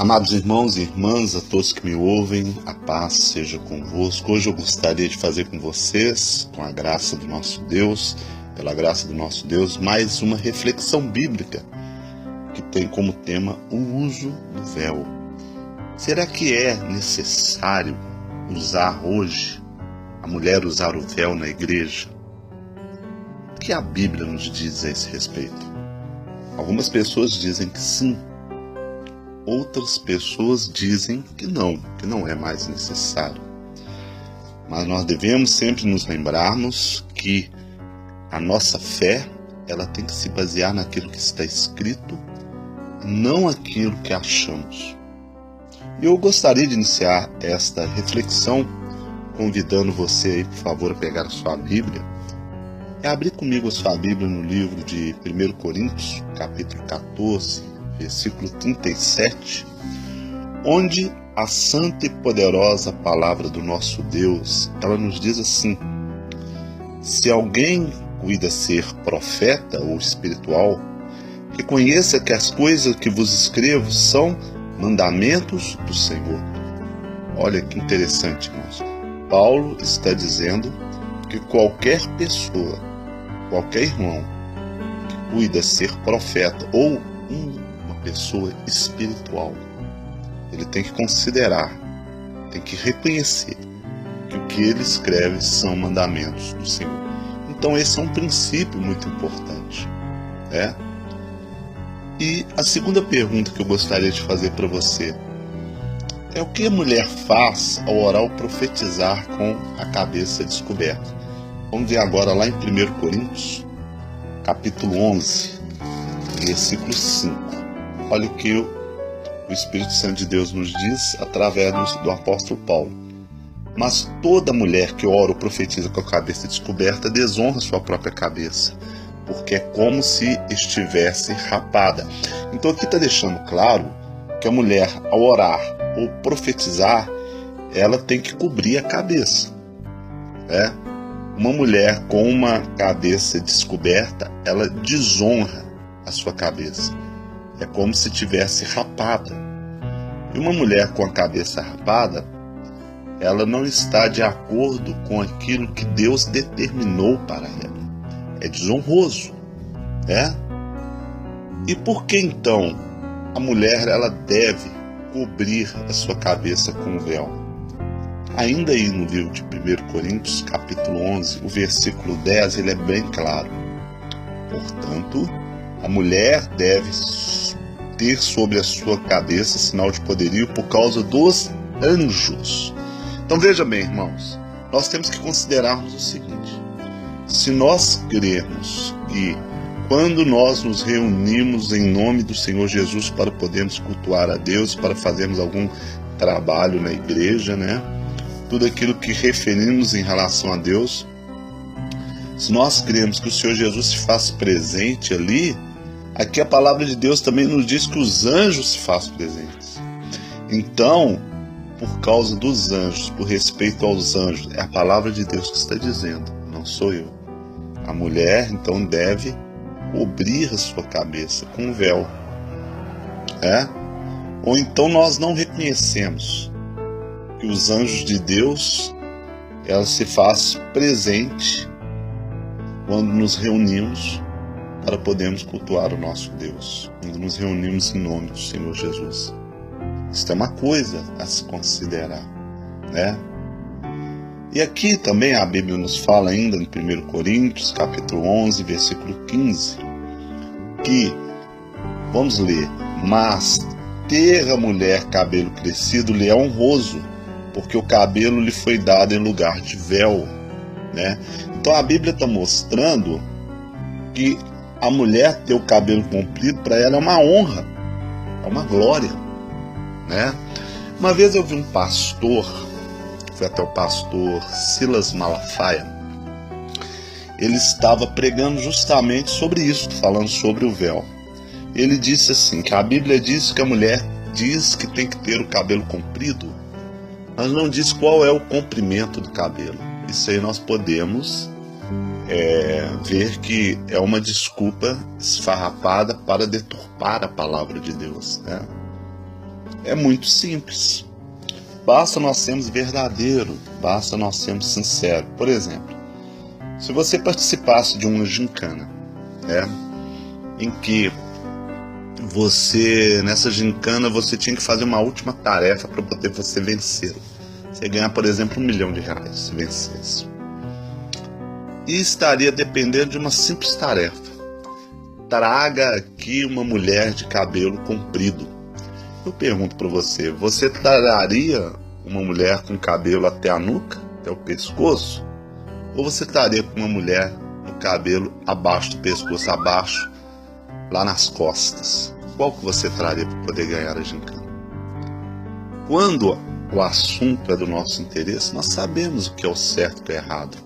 Amados irmãos e irmãs, a todos que me ouvem, a paz seja convosco. Hoje eu gostaria de fazer com vocês, com a graça do nosso Deus, pela graça do nosso Deus, mais uma reflexão bíblica que tem como tema o uso do véu. Será que é necessário usar hoje, a mulher usar o véu na igreja? O que a Bíblia nos diz a esse respeito? Algumas pessoas dizem que sim. Outras pessoas dizem que não é mais necessário. Mas nós devemos sempre nos lembrarmos que a nossa fé, ela tem que se basear naquilo que está escrito, não aquilo que achamos. E eu gostaria de iniciar esta reflexão convidando você aí, por favor, a pegar a sua Bíblia e abrir comigo a sua Bíblia no livro de 1 Coríntios, capítulo 14, versículo 37, onde a santa e poderosa palavra do nosso Deus, ela nos diz assim: se alguém cuida ser profeta ou espiritual, reconheça que as coisas que vos escrevo são mandamentos do Senhor. Olha que interessante, irmãos. Paulo está dizendo que qualquer pessoa, qualquer irmão que cuida ser profeta ou uma pessoa espiritual, ele tem que considerar, tem que reconhecer que o que ele escreve são mandamentos do Senhor. Então esse é um princípio muito importante, né? E a segunda pergunta que eu gostaria de fazer para você é: o que a mulher faz ao orar ou profetizar com a cabeça descoberta? Vamos ver agora lá em 1 Coríntios, capítulo 11, versículo 5. Olha o que o Espírito Santo de Deus nos diz através do apóstolo Paulo. Mas toda mulher que ora ou profetiza com a cabeça descoberta desonra sua própria cabeça, porque é como se estivesse rapada. Então aqui está deixando claro que a mulher, ao orar ou profetizar, ela tem que cobrir a cabeça, né? Uma mulher com uma cabeça descoberta, ela desonra a sua cabeça. É como se tivesse rapada. E uma mulher com a cabeça rapada, ela não está de acordo com aquilo que Deus determinou para ela. É desonroso, né? E por que então a mulher, ela deve cobrir a sua cabeça com o véu? Ainda aí no livro de 1 Coríntios, capítulo 11, o versículo 10, ele é bem claro. Portanto, a mulher deve ter sobre a sua cabeça sinal de poderio por causa dos anjos. Então veja bem, irmãos, nós temos que considerarmos o seguinte: se nós crermos que quando nós nos reunimos em nome do Senhor Jesus para podermos cultuar a Deus, para fazermos algum trabalho na igreja, né? Tudo aquilo que referimos em relação a Deus, se nós cremos que o Senhor Jesus se faz presente ali, aqui a palavra de Deus também nos diz que os anjos se fazem presentes. Então, por causa dos anjos, por respeito aos anjos, é a palavra de Deus que está dizendo, não sou eu. A mulher, então, deve cobrir a sua cabeça com um véu. Ou então nós não reconhecemos que os anjos de Deus, ela se faz presente quando nos reunimos para podermos cultuar o nosso Deus, quando nos reunimos em nome do Senhor Jesus. Isso é uma coisa a se considerar, né? E aqui também a Bíblia nos fala ainda em 1 Coríntios, capítulo 11, versículo 15, que, vamos ler: mas ter a mulher cabelo crescido lhe é honroso, porque o cabelo lhe foi dado em lugar de véu, né? Então a Bíblia está mostrando que a mulher ter o cabelo comprido, para ela é uma honra, é uma glória, né? Uma vez eu vi um pastor, foi até o pastor Silas Malafaia, ele estava pregando justamente sobre isso, falando sobre o véu. Ele disse assim, que a Bíblia diz que a mulher diz que tem que ter o cabelo comprido, mas não diz qual é o comprimento do cabelo. Isso aí nós podemos ver que é uma desculpa esfarrapada para deturpar a palavra de Deus, né? é muito simples. Basta nós sermos verdadeiros, basta nós sermos sinceros. Por exemplo, se você participasse de uma gincana, em que nessa gincana, você tinha que fazer uma última tarefa para poder você vencer. Você ia ganhar, por exemplo, R$1 milhão se vencesse. E estaria dependendo de uma simples tarefa. Traga aqui uma mulher de cabelo comprido. Eu pergunto para você, você traria uma mulher com cabelo até a nuca, até o pescoço? Ou você estaria com uma mulher com cabelo abaixo do pescoço, abaixo, lá nas costas? Qual que você traria para poder ganhar a gincana? Quando o assunto é do nosso interesse, nós sabemos o que é o certo e o que é errado.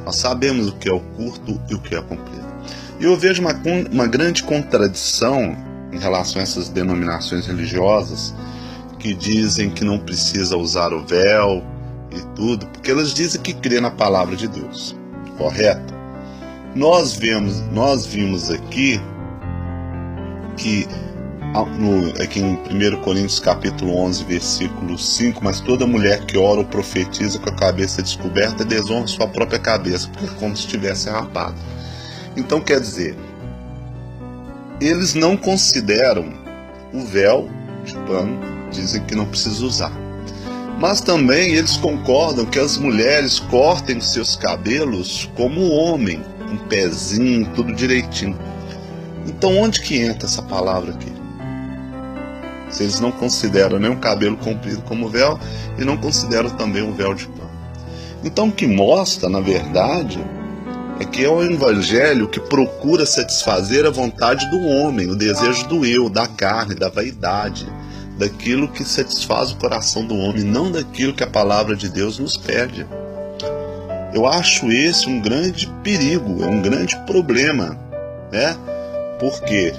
Nós sabemos o que é o curto e o que é o comprido. E eu vejo uma grande contradição em relação a essas denominações religiosas que dizem que não precisa usar o véu e tudo, porque elas dizem que crê na palavra de Deus. Correto? Nós vimos aqui que aqui em 1 Coríntios capítulo 11, versículo 5, mas toda mulher que ora ou profetiza com a cabeça descoberta desonra sua própria cabeça, porque é como se estivesse rapado. Então quer dizer, eles não consideram o véu de pano, dizem que não precisa usar. Mas também eles concordam que as mulheres cortem os seus cabelos como o homem, um pezinho, tudo direitinho. Então onde que entra essa palavra aqui? Se eles não consideram nem o cabelo comprido como véu e não consideram também o véu de pano. Então o que mostra, na verdade, é que é o evangelho que procura satisfazer a vontade do homem, o desejo do eu, da carne, da vaidade, daquilo que satisfaz o coração do homem, não daquilo que a palavra de Deus nos pede. Eu acho esse um grande perigo, é um grande problema, Por quê?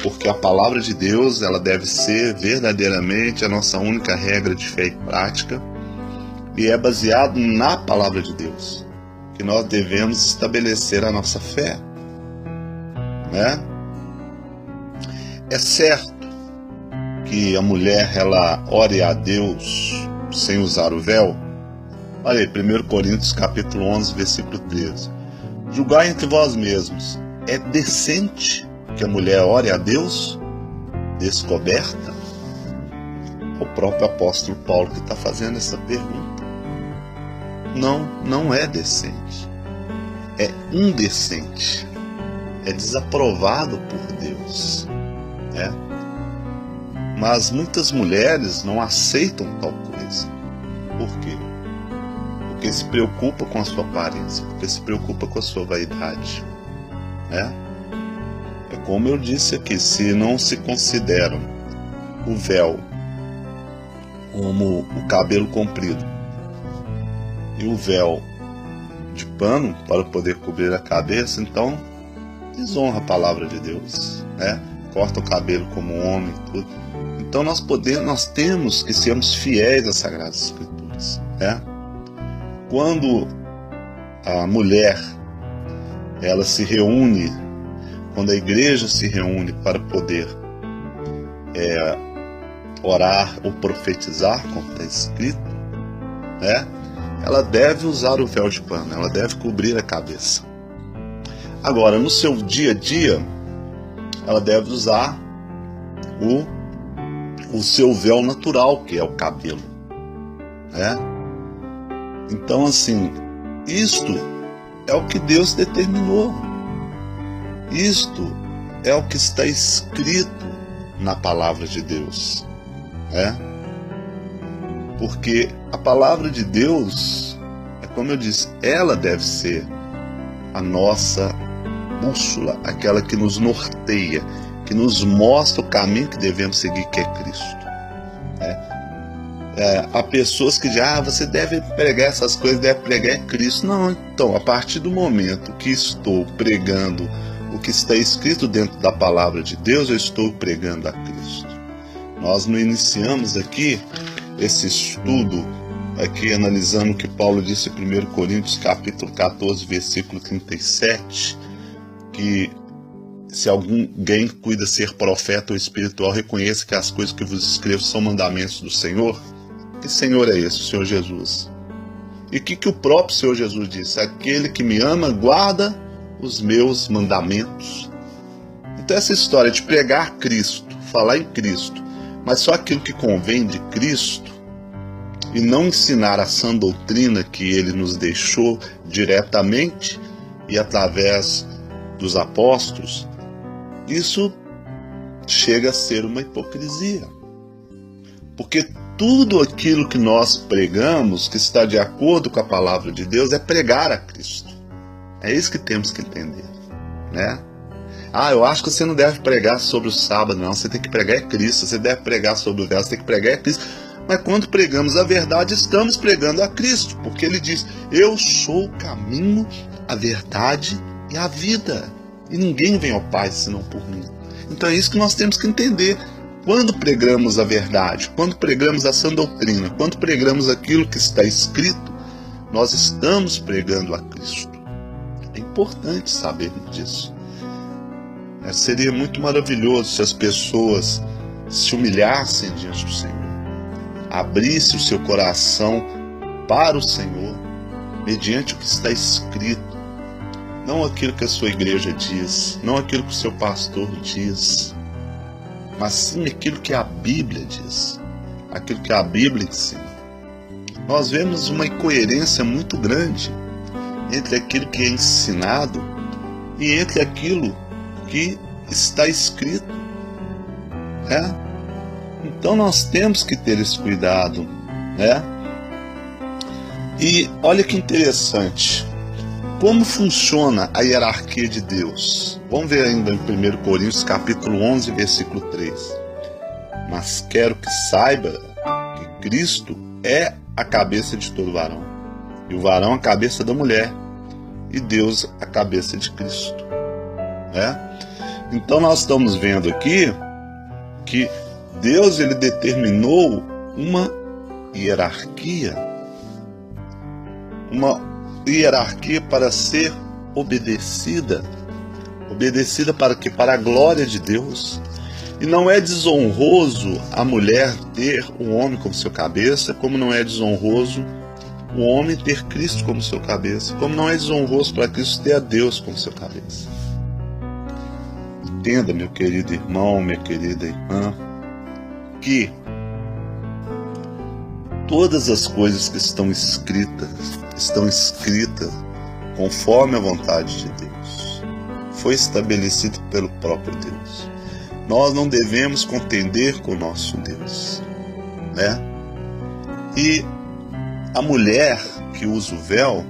Porque a palavra de Deus, ela deve ser verdadeiramente a nossa única regra de fé e prática, e é baseado na palavra de Deus que nós devemos estabelecer a nossa fé, É certo que a mulher, ela ore a Deus sem usar o véu. Olha aí, 1 Coríntios capítulo 11, versículo 13. Julgai entre vós mesmos, é decente que a mulher ore a Deus descoberta? O próprio apóstolo Paulo que está fazendo essa pergunta. Não é decente. É indecente. É desaprovado por Deus. Mas muitas mulheres não aceitam tal coisa. Por quê? Porque se preocupa com a sua aparência, porque se preocupa com a sua vaidade. É como eu disse aqui, se não se consideram o véu como o cabelo comprido e o véu de pano para poder cobrir a cabeça, então desonra a palavra de Deus, Corta o cabelo como homem e tudo. Então nós temos que sermos fiéis às Sagradas Escrituras, Quando a mulher ela se reúne, quando a igreja se reúne para poder orar ou profetizar, como está escrito, ela deve usar o véu de pano, ela deve cobrir a cabeça. Agora, no seu dia a dia, ela deve usar o seu véu natural, que é o cabelo. Então, assim, isto é o que Deus determinou. Isto é o que está escrito na palavra de Deus. Porque a palavra de Deus, como eu disse, ela deve ser a nossa bússola, aquela que nos norteia, que nos mostra o caminho que devemos seguir, que é Cristo. Há pessoas que dizem, você deve pregar essas coisas, deve pregar Cristo. Não, então, a partir do momento que estou pregando o que está escrito dentro da palavra de Deus, eu estou pregando a Cristo. Nós não iniciamos aqui esse estudo, aqui analisando o que Paulo disse em 1 Coríntios capítulo 14, versículo 37, que se alguém cuida ser profeta ou espiritual, reconheça que as coisas que vos escrevo são mandamentos do Senhor. Que Senhor é esse, o Senhor Jesus? E o que o próprio Senhor Jesus disse? Aquele que me ama guarda os meus mandamentos. Então essa história de pregar Cristo, falar em Cristo, mas só aquilo que convém de Cristo, e não ensinar a sã doutrina que Ele nos deixou diretamente e através dos apóstolos, isso chega a ser uma hipocrisia. Porque tudo aquilo que nós pregamos, que está de acordo com a palavra de Deus, é pregar a Cristo. É isso que temos que entender, né? Eu acho que você não deve pregar sobre o sábado, não. Você tem que pregar é Cristo. Você deve pregar sobre o véu, você tem que pregar é Cristo. Mas quando pregamos a verdade, estamos pregando a Cristo. Porque Ele diz, eu sou o caminho, a verdade e a vida. E ninguém vem ao Pai senão por mim. Então é isso que nós temos que entender. Quando pregamos a verdade, quando pregamos a sã doutrina, quando pregamos aquilo que está escrito, nós estamos pregando a Cristo. É importante sabermos disso. Seria muito maravilhoso se as pessoas se humilhassem diante do Senhor, abrissem o seu coração para o Senhor, mediante o que está escrito, não aquilo que a sua igreja diz, não aquilo que o seu pastor diz, mas sim aquilo que a Bíblia diz, aquilo que a Bíblia ensina. Nós vemos uma incoerência muito grande entre aquilo que é ensinado e entre aquilo que está escrito, né? Então nós temos que ter esse cuidado, né? E olha que interessante, como funciona a hierarquia de Deus. Vamos ver ainda em 1 Coríntios capítulo 11, versículo 3. Mas quero que saiba que Cristo é a cabeça de todo varão, e o varão a cabeça da mulher, e Deus a cabeça de Cristo, né? Então nós estamos vendo aqui que Deus ele determinou uma hierarquia para ser obedecida para quê? Para a glória de Deus. E não é desonroso a mulher ter o homem como seu cabeça, como não é desonroso o homem ter Cristo como seu cabeça, como não é desonroso para Cristo ter a Deus como seu cabeça. Entenda, meu querido irmão, minha querida irmã, que todas as coisas que estão escritas conforme a vontade de Deus. Foi estabelecido pelo próprio Deus. Nós não devemos contender com o nosso Deus, né? E a mulher que usa o véu,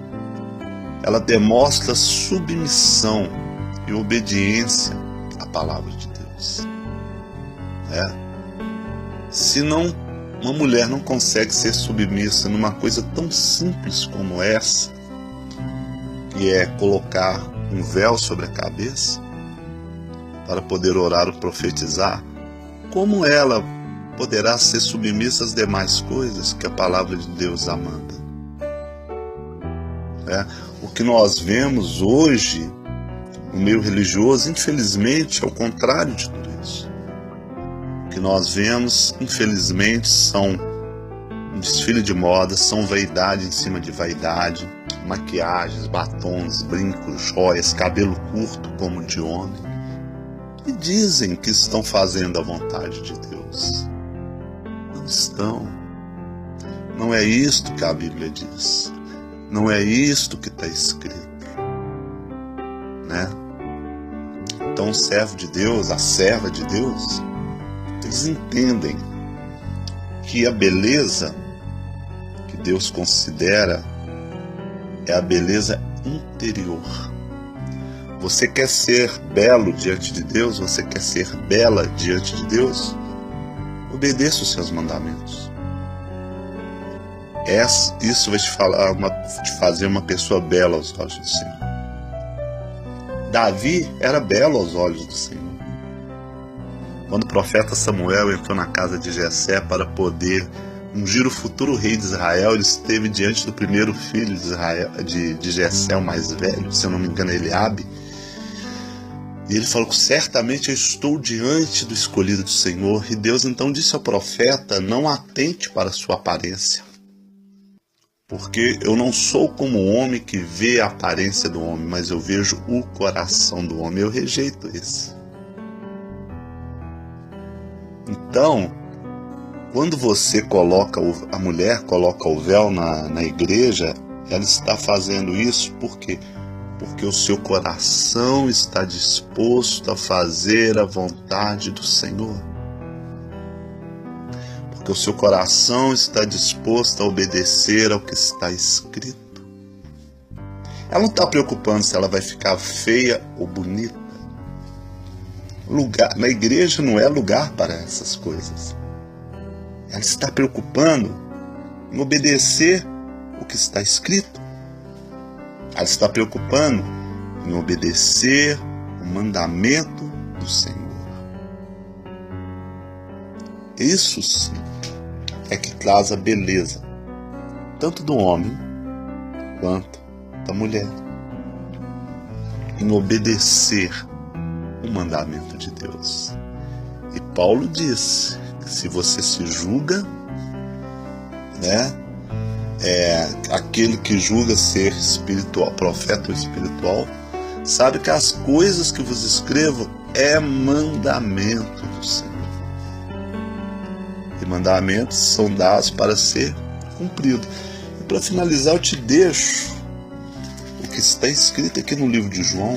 ela demonstra submissão e obediência à palavra de Deus, né? Se não, uma mulher não consegue ser submissa numa coisa tão simples como essa, que é colocar um véu sobre a cabeça para poder orar ou profetizar, como ela poderá ser submissa às demais coisas que a palavra de Deus a manda? O que nós vemos hoje no meio religioso, infelizmente, é o contrário de tudo isso. O que nós vemos, infelizmente, são um desfile de moda, são vaidade em cima de vaidade, maquiagens, batons, brincos, joias, cabelo curto como de homem, e dizem que estão fazendo a vontade de Deus. Não estão. Não é isto que a Bíblia diz. Não é isto que está escrito, né? Então o servo de Deus, a serva de Deus, eles entendem que a beleza que Deus considera é a beleza interior. Você quer ser belo diante de Deus? Você quer ser bela diante de Deus? Obedeça os seus mandamentos. Isso vai te fazer uma pessoa bela aos olhos do Senhor. Davi era belo aos olhos do Senhor. Quando o profeta Samuel entrou na casa de Jessé para poder ungir o futuro rei de Israel, ele esteve diante do primeiro filho de Israel, de Jessé, o mais velho, se eu não me engano, Eliabe. E ele falou que certamente eu estou diante do escolhido do Senhor. E Deus então disse ao profeta: não atente para a sua aparência, porque eu não sou como o homem que vê a aparência do homem, mas eu vejo o coração do homem. Eu rejeito esse. Então, quando você a mulher coloca o véu na igreja, ela está fazendo isso por quê? Porque o seu coração está disposto a fazer a vontade do Senhor. Porque o seu coração está disposto a obedecer ao que está escrito. Ela não está preocupando se ela vai ficar feia ou bonita. Na igreja não é lugar para essas coisas. Ela está preocupando em obedecer o que está escrito. Ela está preocupando em obedecer o mandamento do Senhor. Isso sim é que traz a beleza, tanto do homem quanto da mulher, em obedecer o mandamento de Deus. E Paulo disse que se você se julga, aquele que julga ser espiritual, profeta ou espiritual, sabe que as coisas que vos escrevo é mandamento do Senhor. E mandamentos são dados para ser cumprido. E para finalizar, eu te deixo o que está escrito aqui no livro de João,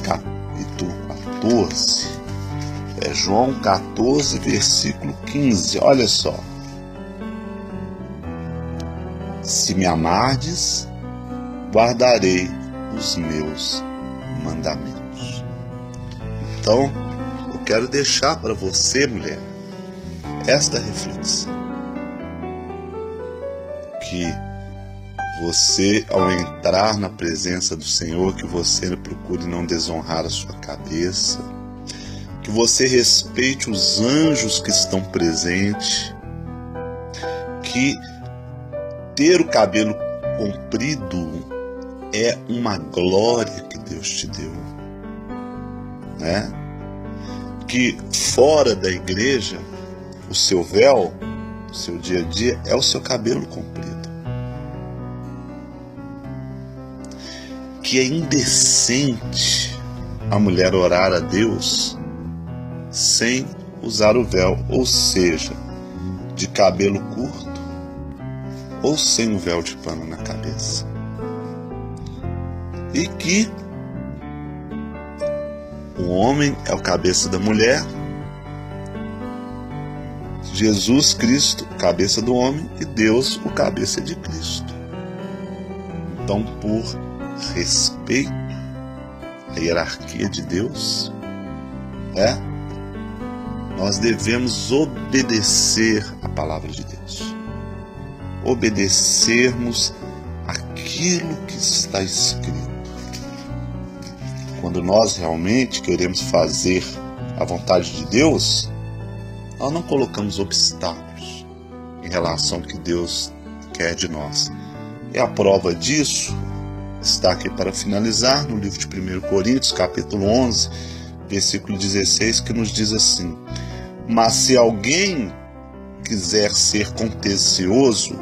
capítulo 14. João 14, versículo 15. Olha só. Se me amardes, guardarei os meus mandamentos. Então, eu quero deixar para você, mulher, esta reflexão. Que você, ao entrar na presença do Senhor, que você procure não desonrar a sua cabeça, que você respeite os anjos que estão presentes, que ter o cabelo comprido é uma glória que Deus te deu, né? Que fora da igreja, o seu véu, o seu dia a dia, é o seu cabelo comprido. Que é indecente a mulher orar a Deus sem usar o véu, ou seja, de cabelo curto ou sem o véu de pano na cabeça. E que o homem é o cabeça da mulher, Jesus Cristo, cabeça do homem, e Deus, o cabeça de Cristo. Então, por respeito à hierarquia de Deus, nós devemos obedecer a palavra de Deus. Obedecermos aquilo que está escrito. Quando nós realmente queremos fazer a vontade de Deus, nós não colocamos obstáculos em relação ao que Deus quer de nós. E a prova disso está aqui para finalizar no livro de 1 Coríntios, capítulo 11, versículo 16, que nos diz assim: mas se alguém quiser ser contencioso,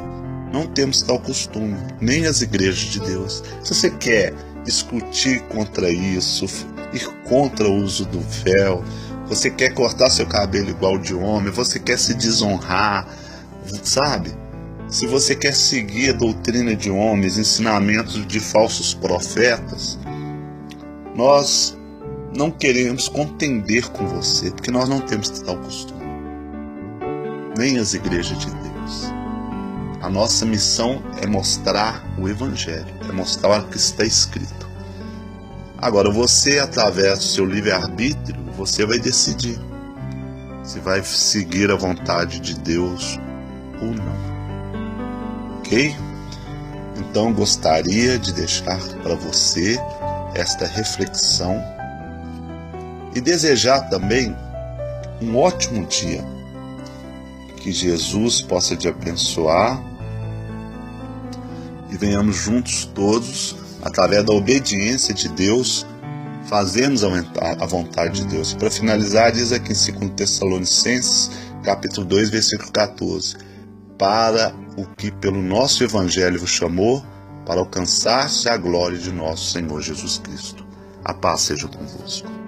não temos tal costume, nem as igrejas de Deus. Se você quer discutir contra isso, ir contra o uso do véu, você quer cortar seu cabelo igual de homem, você quer se desonrar, sabe? Se você quer seguir a doutrina de homens, ensinamentos de falsos profetas, nós não queremos contender com você, porque nós não temos tal costume, nem as igrejas de Deus. A nossa missão é mostrar o Evangelho, é mostrar o que está escrito. Agora, você, através do seu livre-arbítrio, você vai decidir se vai seguir a vontade de Deus ou não. Ok? Então, gostaria de deixar para você esta reflexão e desejar também um ótimo dia. Que Jesus possa te abençoar e venhamos juntos todos, através da obediência de Deus, fazermos a vontade de Deus. Para finalizar, diz aqui em 2 Tessalonicenses, capítulo 2, versículo 14: para o que pelo nosso Evangelho vos chamou, para alcançar-se a glória de nosso Senhor Jesus Cristo. A paz seja convosco.